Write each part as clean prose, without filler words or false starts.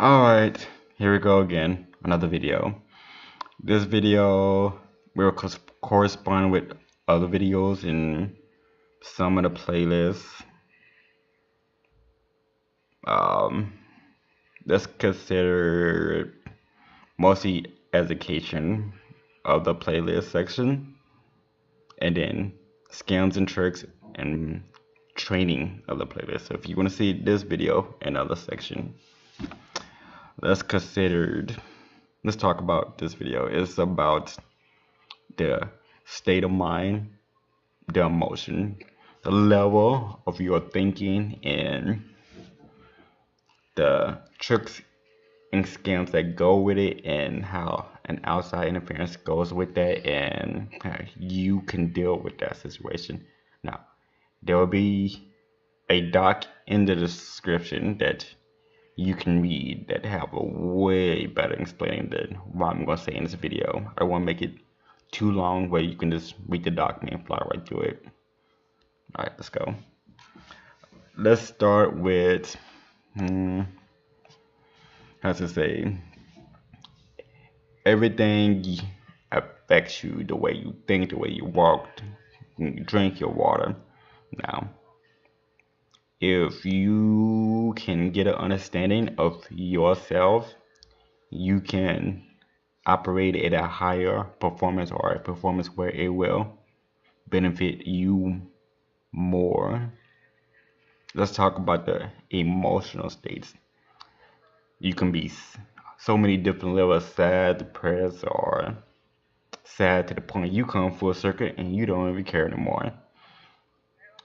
Alright, here we go again, another video. This video will correspond with other videos in some of the playlists. Um, let's consider mostly education of the playlist section, and then scams and tricks and training of the playlist. So if you want to see this video and other section, let's consider let's talk about this video. It's about the state of mind, the emotion, the level of your thinking, and the tricks and scams that go with it, and how an outside interference goes with that, and how you can deal with that situation. Now, there will be a doc in the description that you can read that have a way better explaining than what I'm going to say in this video. I won't make it too long where you can just read the document and fly right through it. Alright, let's go. Let's start with, how to say, everything affects you, the way you think, the way you walk, you drink your water. Now, if you can get an understanding of yourself, you can operate at a higher performance, or a performance where it will benefit you more. Let's talk about the emotional states. You can be so many different levels: sad, depressed, or sad to the point you come full circuit and you don't even care anymore.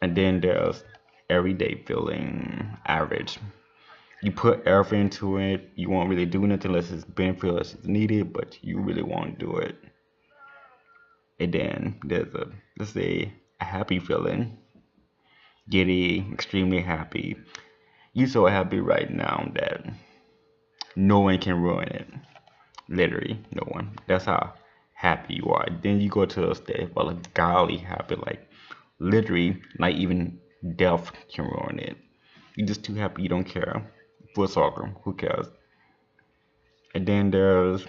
And then there's everyday feeling, average. You put effort into it, you won't really do nothing unless it's benefit, unless it's needed, but you really won't do it. And then there's let's say, a happy feeling, giddy, extremely happy. You so happy right now that no one can ruin it. Literally, no one. That's how happy you are. Then you go to a state of like godly happy, like literally, not even death can ruin it. You're just too happy, you don't care. Full circle, who cares? And then there's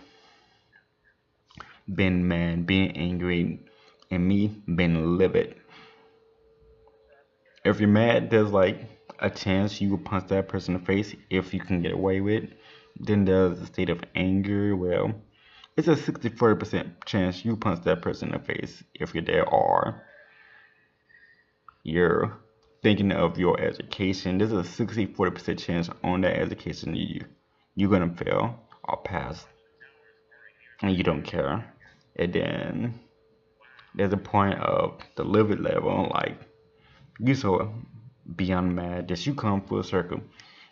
being mad, being angry, and me being livid. If you're mad, there's like a chance you will punch that person in the face if you can get away with it. Then there's a state of anger. Well, it's a 60-40% chance you punch that person in the face if you're there, or you're thinking of your education. There's a 60-40% chance on that education you're gonna fail or pass, and you don't care. And then there's a point of the livid level, like you so beyond mad that you come full circle.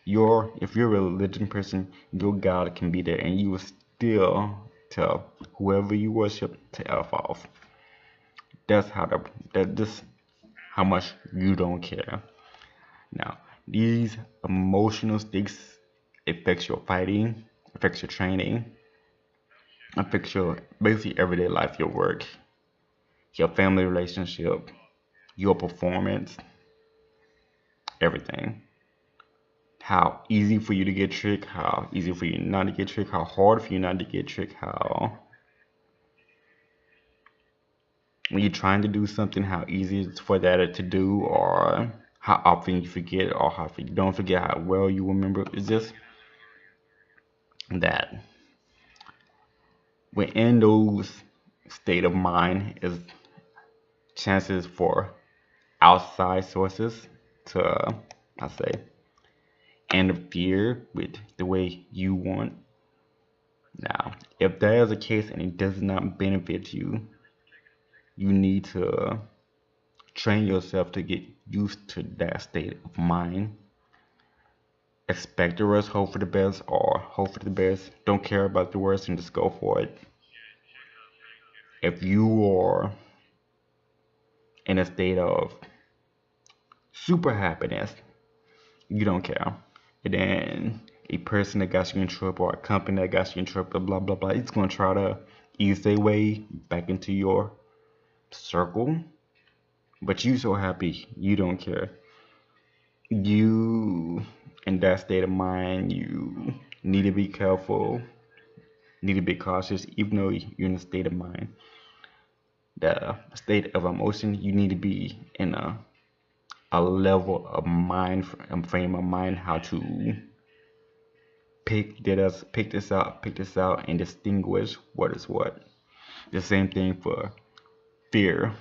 If you're a religion person, your God can be there, and you will still tell whoever you worship to F off. That's how this how much you don't care. Now, these emotional stakes affects your fighting, affects your training, affects your basically everyday life, your work, your family relationship, your performance, everything. How easy for you to get tricked, how easy for you not to get tricked, how hard for you not to get tricked, how when you're trying to do something, how easy it's for that to do, or how often you forget, or how you don't forget, how well you remember. It's just that within those state of mind is chances for outside sources to, I say, interfere with the way you want. Now, if that is the case and it does not benefit you, you need to train yourself to get used to that state of mind. Expect the worst, hope for the best, or hope for the best. Don't care about the worst and just go for it. If you are in a state of super happiness, you don't care. And then a person that got you in trouble, or a company that got you in trouble, blah blah blah, it's gonna try to ease their way back into your circle. But you so happy, you don't care. You in that state of mind, you need to be careful, need to be cautious, even though you're in a state of mind, the state of emotion, you need to be in a level of mind, frame of mind, how to pick this out, and distinguish what is what. The same thing for fear.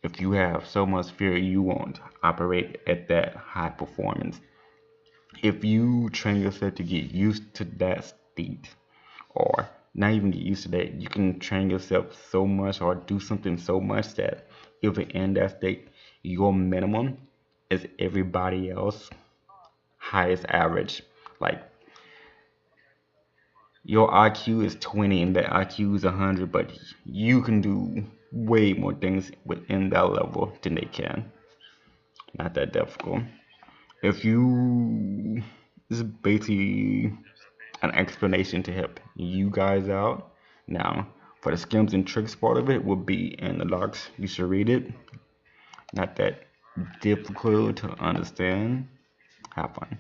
If you have so much fear, you won't operate at that high performance. If you train yourself to get used to that state, or not even get used to that, you can train yourself so much or do something so much that if you're in that state, your minimum is everybody else highest average. Like your IQ is 20 and that IQ is 100, but you can do way more things within that level than they can. Not that difficult. If you, this is basically an explanation to help you guys out. Now, for the skims and tricks part of it, will be in the docs. You should read it. Not that difficult to understand. Have fun.